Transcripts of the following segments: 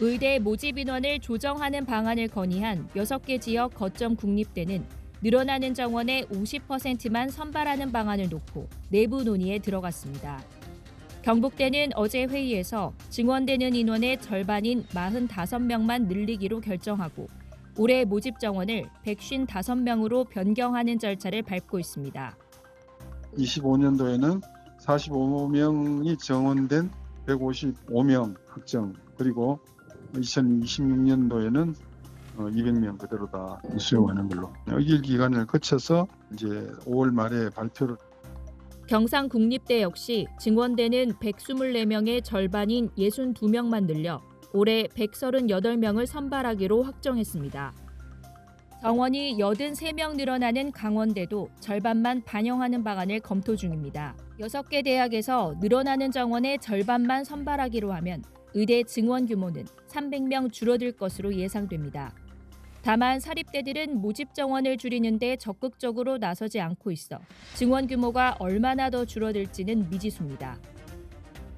의대 모집 인원을 조정하는 방안을 건의한 6개 지역 거점 국립대는 늘어나는 정원의 50%만 선발하는 방안을 놓고 내부 논의에 들어갔습니다. 경북대는 어제 회의에서 증원되는 인원의 절반인 45명만 늘리기로 결정하고 올해 모집 정원을 155명으로 변경하는 절차를 밟고 있습니다. 25년도에는 45명이 정원된 155명 확정, 그리고 2026년도에는 200명 그대로 다 수용하는 걸로. 의결 기간을 거쳐서 이제 5월 말에 발표를. 경상국립대 역시 증원대는 124명의 절반인 62명만 늘려 올해 138명을 선발하기로 확정했습니다. 정원이 83명 늘어나는 강원대도 절반만 반영하는 방안을 검토 중입니다. 6개 대학에서 늘어나는 정원의 절반만 선발하기로 하면 의대 증원 규모는 300명 줄어들 것으로 예상됩니다. 다만 사립대들은 모집 정원을 줄이는 데 적극적으로 나서지 않고 있어 증원 규모가 얼마나 더 줄어들지는 미지수입니다.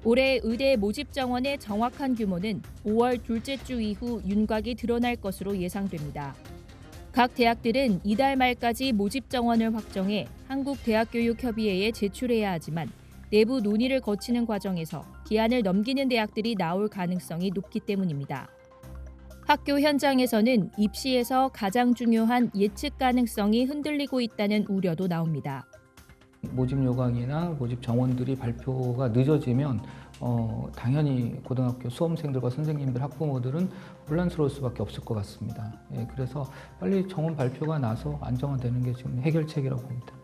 올해 의대 모집 정원의 정확한 규모는 5월 둘째 주 이후 윤곽이 드러날 것으로 예상됩니다. 각 대학들은 이달 말까지 모집 정원을 확정해 한국대학교육협의회에 제출해야 하지만 내부 논의를 거치는 과정에서 기한을 넘기는 대학들이 나올 가능성이 높기 때문입니다. 학교 현장에서는 입시에서 가장 중요한 예측 가능성이 흔들리고 있다는 우려도 나옵니다. 모집 요강이나 모집 정원들이 발표가 늦어지면 당연히 고등학교 수험생들과 선생님들, 학부모들은 혼란스러울 수밖에 없을 것 같습니다. 그래서 빨리 정원 발표가 나서 안정화되는 게 지금 해결책이라고 봅니다.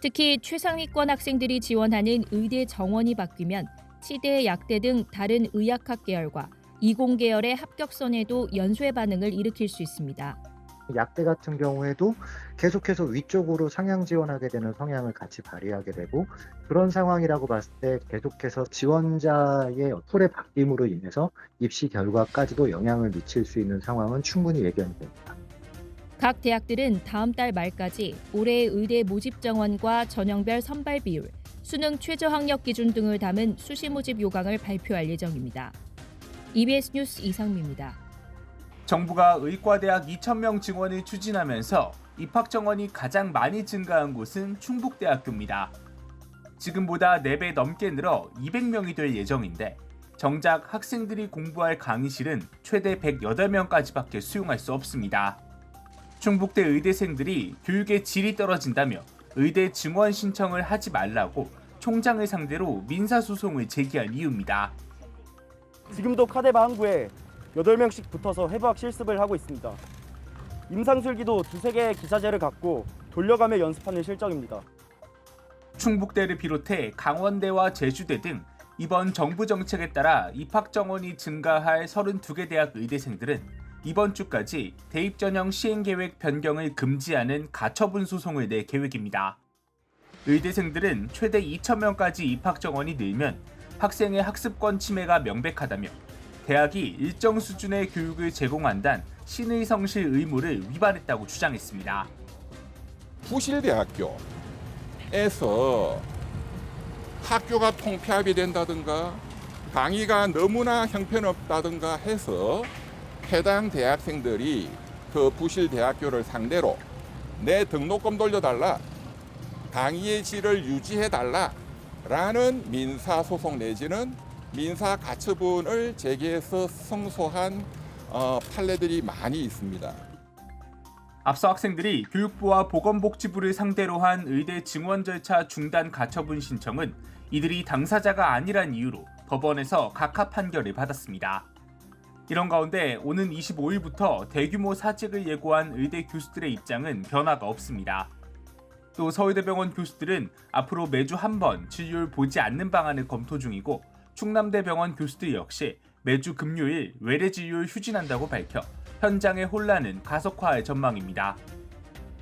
특히 최상위권 학생들이 지원하는 의대 정원이 바뀌면 치대, 약대 등 다른 의학학 계열과 이공계열의 합격선에도 연쇄 반응을 일으킬 수 있습니다. 약대 같은 경우에도 계속해서 위쪽으로 상향 지원하게 되는 성향을 같이 발휘하게 되고, 그런 상황이라고 봤을 때 계속해서 지원자의 툴의 바뀜으로 인해서 입시 결과까지도 영향을 미칠 수 있는 상황은 충분히 예견이 됩니다. 각 대학들은 다음 달 말까지 올해의 의대 모집 정원과 전형별 선발 비율, 수능 최저 학력 기준 등을 담은 수시 모집 요강을 발표할 예정입니다. EBS 뉴스 이상미입니다. 정부가 의과대학 2,000명 증원을 추진하면서 입학 정원이 가장 많이 증가한 곳은 충북대학교입니다. 지금보다 4배 넘게 늘어 200명이 될 예정인데 정작 학생들이 공부할 강의실은 최대 108명까지밖에 수용할 수 없습니다. 충북대 의대생들이 교육의 질이 떨어진다며 의대 증원 신청을 하지 말라고 총장을 상대로 민사소송을 제기한 이유입니다. 지금도 카데바 항구에 8명씩 붙어서 해부학 실습을 하고 있습니다. 임상술기도 2-3개의 기사제를 갖고 돌려가며 연습하는 실정입니다. 충북대를 비롯해 강원대와 제주대 등 이번 정부 정책에 따라 입학 정원이 증가할 32개 대학 의대생들은 이번 주까지 대입 전형 시행계획 변경을 금지하는 가처분 소송을 낼 계획입니다. 의대생들은 최대 2,000명까지 입학 정원이 늘면 학생의 학습권 침해가 명백하다며 대학이 일정 수준의 교육을 제공한다는 신의성실 의무를 위반했다고 주장했습니다. 부실대학교에서 학교가 통폐합이 된다든가 강의가 너무나 형편없다든가 해서 해당 대학생들이 그 부실대학교를 상대로 내 등록금 돌려달라, 강의의 질을 유지해달라라는 민사소송 내지는 민사가처분을 제기해서 승소한 판례들이 많이 있습니다. 앞서 학생들이 교육부와 보건복지부를 상대로 한 의대 증원 절차 중단 가처분 신청은 이들이 당사자가 아니란 이유로 법원에서 각하 판결을 받았습니다. 이런 가운데 오는 25일부터 대규모 사직을 예고한 의대 교수들의 입장은 변화가 없습니다. 또 서울대병원 교수들은 앞으로 매주 한 번 진료를 보지 않는 방안을 검토 중이고 충남대병원 교수들 역시 매주 금요일 외래 진료를 휴진한다고 밝혀 현장의 혼란은 가속화할 전망입니다.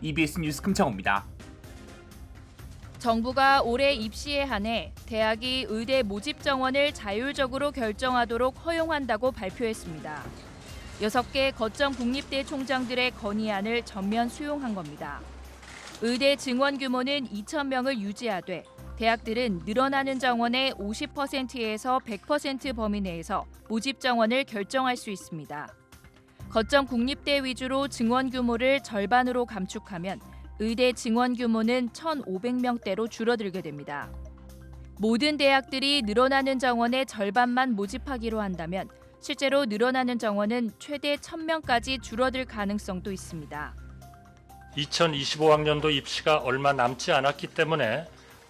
EBS 뉴스 금창호입니다. 정부가 올해 입시에 한해 대학이 의대 모집 정원을 자율적으로 결정하도록 허용한다고 발표했습니다. 6개 거점 국립대 총장들의 건의안을 전면 수용한 겁니다. 의대 증원 규모는 2,000명을 유지하되 대학들은 늘어나는 정원의 50%에서 100% 범위 내에서 모집 정원을 결정할 수 있습니다. 거점 국립대 위주로 증원 규모를 절반으로 감축하면 의대 증원 규모는 1,500명대로 줄어들게 됩니다. 모든 대학들이 늘어나는 정원의 절반만 모집하기로 한다면 실제로 늘어나는 정원은 최대 1,000명까지 줄어들 가능성도 있습니다. 2025학년도 입시가 얼마 남지 않았기 때문에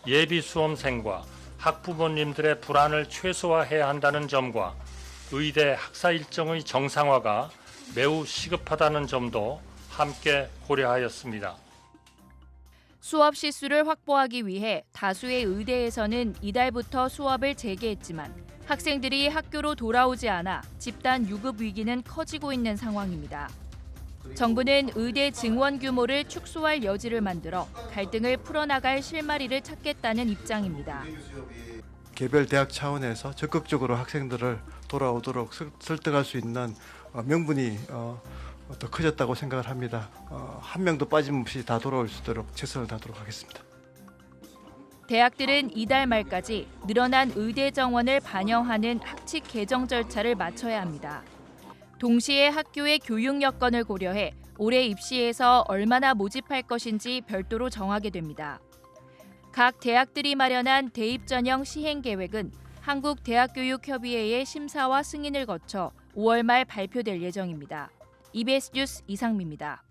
예비 수험생과 학부모님들의 불안을 최소화해야 한다는 점과 의대 학사 일정의 정상화가 매우 시급하다는 점도 함께 고려하였습니다. 수업 시수를 확보하기 위해 다수의 의대에서는 이달부터 수업을 재개했지만 학생들이 학교로 돌아오지 않아 집단 유급 위기는 커지고 있는 상황입니다. 정부는 의대 증원 규모를 축소할 여지를 만들어 갈등을 풀어나갈 실마리를 찾겠다는 입장입니다. 개별 대학 차원에서 적극적으로 학생들을 돌아오도록 설득할 수 있는 명분이 더 커졌다고 생각을 합니다. 한 명도 빠짐없이 다 돌아올 수 있도록 최선을 다하도록 하겠습니다. 대학들은 이달 말까지 늘어난 의대 정원을 반영하는 학칙 개정 절차를 마쳐야 합니다. 동시에 학교의 교육 여건을 고려해 올해 입시에서 얼마나 모집할 것인지 별도로 정하게 됩니다. 각 대학들이 마련한 대입 전형 시행 계획은 한국대학교육협의회의 심사와 승인을 거쳐 5월 말 발표될 예정입니다. EBS 뉴스 이상미입니다.